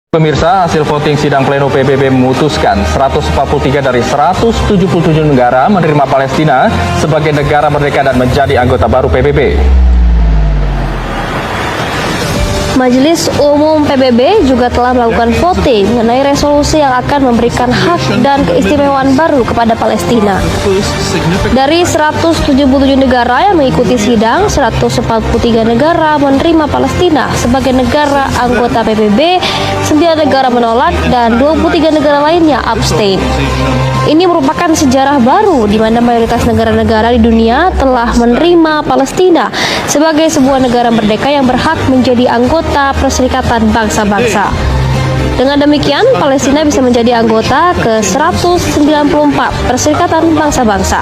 Pemirsa, hasil voting sidang pleno PBB memutuskan 143 dari 177 negara menerima Palestina sebagai negara merdeka dan menjadi anggota baru PBB. Majelis Umum PBB juga telah melakukan voting mengenai resolusi yang akan memberikan hak dan keistimewaan baru kepada Palestina. Dari 177 negara yang mengikuti sidang, 143 negara menerima Palestina sebagai negara anggota PBB, 9 negara menolak, dan 23 negara lainnya abstain. Ini merupakan sejarah baru di mana mayoritas negara-negara di dunia telah menerima Palestina sebagai sebuah negara merdeka yang berhak menjadi anggota Perserikatan Bangsa-Bangsa. Dengan demikian, Palestina bisa menjadi anggota ke-194 Perserikatan Bangsa-Bangsa.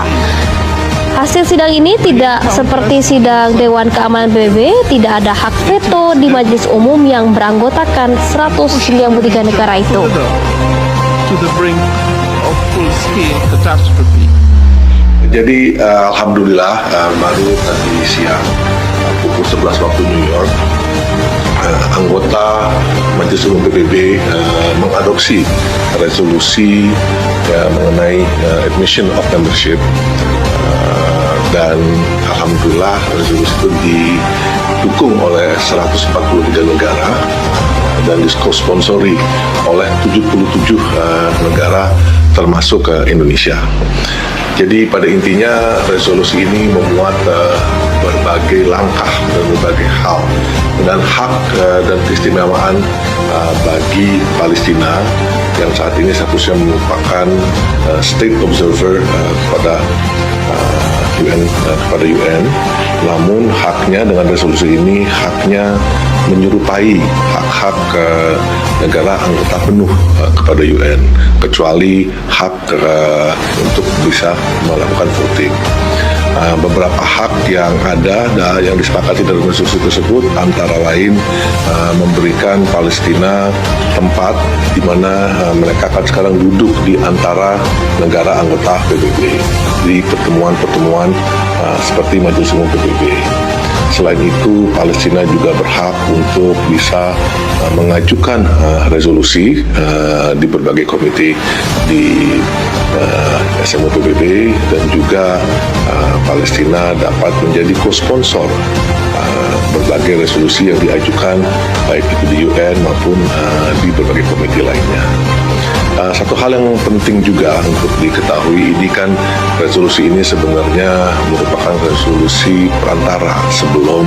Hasil sidang ini tidak seperti sidang Dewan Keamanan PBB, tidak ada hak veto di Majelis Umum yang beranggotakan 193 negara itu. Jadi alhamdulillah baru tadi siang pukul 11 waktu New York anggota Majelis Umum PBB mengadopsi resolusi mengenai admission of membership dan alhamdulillah resolusi itu didukung oleh 143 negara dan disponsori oleh 77 negara termasuk Indonesia. Jadi pada intinya resolusi ini memuat berbagai langkah dan berbagai hal dan hak dan keistimewaan bagi Palestina yang saat ini statusnya merupakan state observer kepada UN. Namun haknya dengan resolusi ini haknya menyerupai hak-hak negara anggota penuh kepada UN, kecuali hak untuk bisa melakukan voting. Beberapa hak yang ada yang disepakati dalam resolusi tersebut antara lain memberikan Palestina tempat di mana mereka akan sekarang duduk di antara negara anggota PBB di pertemuan-pertemuan seperti Majelis Umum PBB. Selain itu, Palestina juga berhak untuk bisa mengajukan resolusi di berbagai komite di SMU PBB dan juga Palestina dapat menjadi co-sponsor berbagai resolusi yang diajukan baik itu di UN maupun di berbagai komite lainnya. Satu hal yang penting juga untuk diketahui, ini kan resolusi ini sebenarnya merupakan resolusi perantara sebelum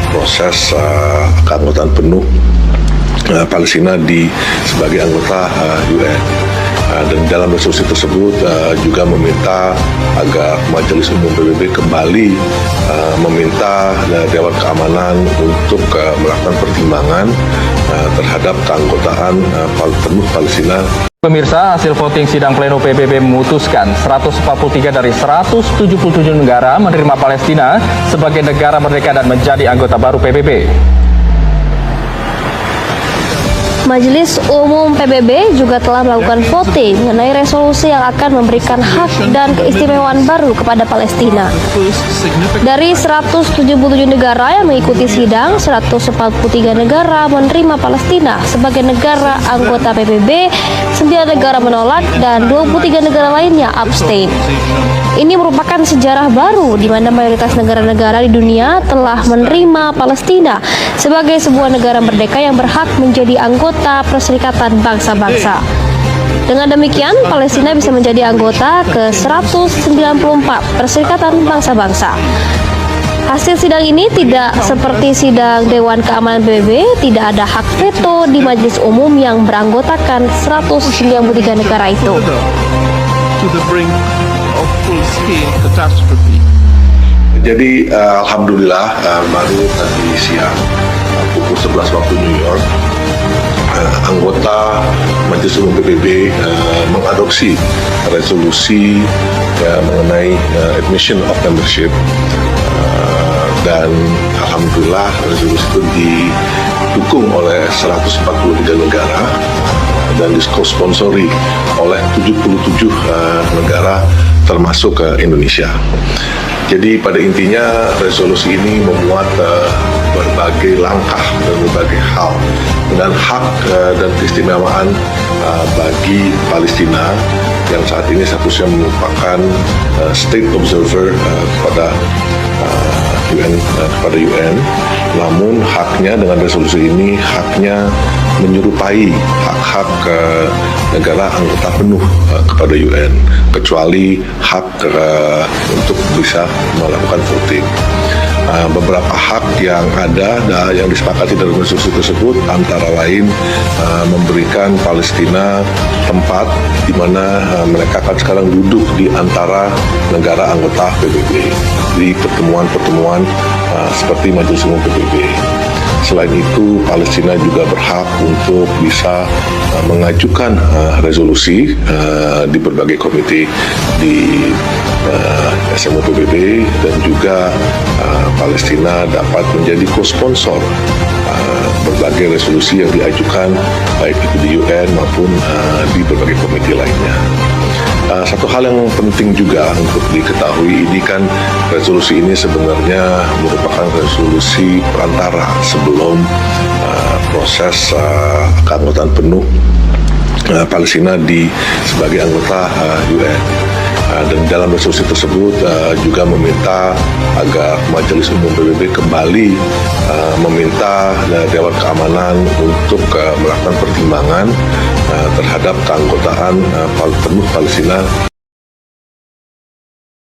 proses keanggotaan penuh Palestina sebagai anggota UN. Dan dalam resolusi tersebut juga meminta agar Majelis Umum PBB kembali meminta Dewan Keamanan untuk melakukan pertimbangan terhadap keanggotaan penuh Palestina. Pemirsa, hasil voting sidang pleno PBB memutuskan 143 dari 177 negara menerima Palestina sebagai negara merdeka dan menjadi anggota baru PBB. Majelis Umum PBB juga telah melakukan voting mengenai resolusi yang akan memberikan hak dan keistimewaan baru kepada Palestina. Dari 177 negara yang mengikuti sidang, 143 negara menerima Palestina sebagai negara anggota PBB, 9 negara menolak, dan 23 negara lainnya abstain. Ini merupakan sejarah baru di mana mayoritas negara-negara di dunia telah menerima Palestina sebagai sebuah negara merdeka yang berhak menjadi anggota Perserikatan Bangsa-Bangsa. Dengan demikian, Palestina bisa menjadi anggota ke-194 Perserikatan Bangsa-Bangsa. Hasil sidang ini tidak seperti sidang Dewan Keamanan PBB, tidak ada hak veto di Majelis Umum yang beranggotakan 193 negara itu. Jadi alhamdulillah baru tadi siang pukul 11 waktu New York anggota Majelis Umum PBB mengadopsi resolusi mengenai admission of membership dan alhamdulillah resolusi itu didukung oleh 143 negara dan disponsori oleh 77 negara termasuk Indonesia. Jadi pada intinya resolusi ini memuat berbagai langkah dan berbagai hal dan hak dan keistimewaan bagi Palestina yang saat ini statusnya merupakan state observer kepada UN, namun haknya dengan resolusi ini haknya menyerupai hak-hak negara anggota penuh kepada UN, kecuali hak untuk bisa melakukan voting. Beberapa hak yang ada yang disepakati dalam resolusi tersebut antara lain memberikan Palestina tempat di mana mereka akan sekarang duduk di antara negara anggota PBB di pertemuan-pertemuan seperti Majelis Umum PBB. Selain itu, Palestina juga berhak untuk bisa mengajukan resolusi di berbagai komite di SMU PBB, dan juga Palestina dapat menjadi co-sponsor berbagai resolusi yang diajukan baik itu di UN maupun di berbagai komite lainnya. Satu hal yang penting juga untuk diketahui, ini kan resolusi ini sebenarnya merupakan resolusi perantara sebelum proses keanggotaan penuh Palestina sebagai anggota UN. Dan dalam resolusi tersebut juga meminta agar Majelis Umum PBB kembali meminta Dewan Keamanan untuk melakukan pertimbangan terhadap keanggotaan penuh Palestina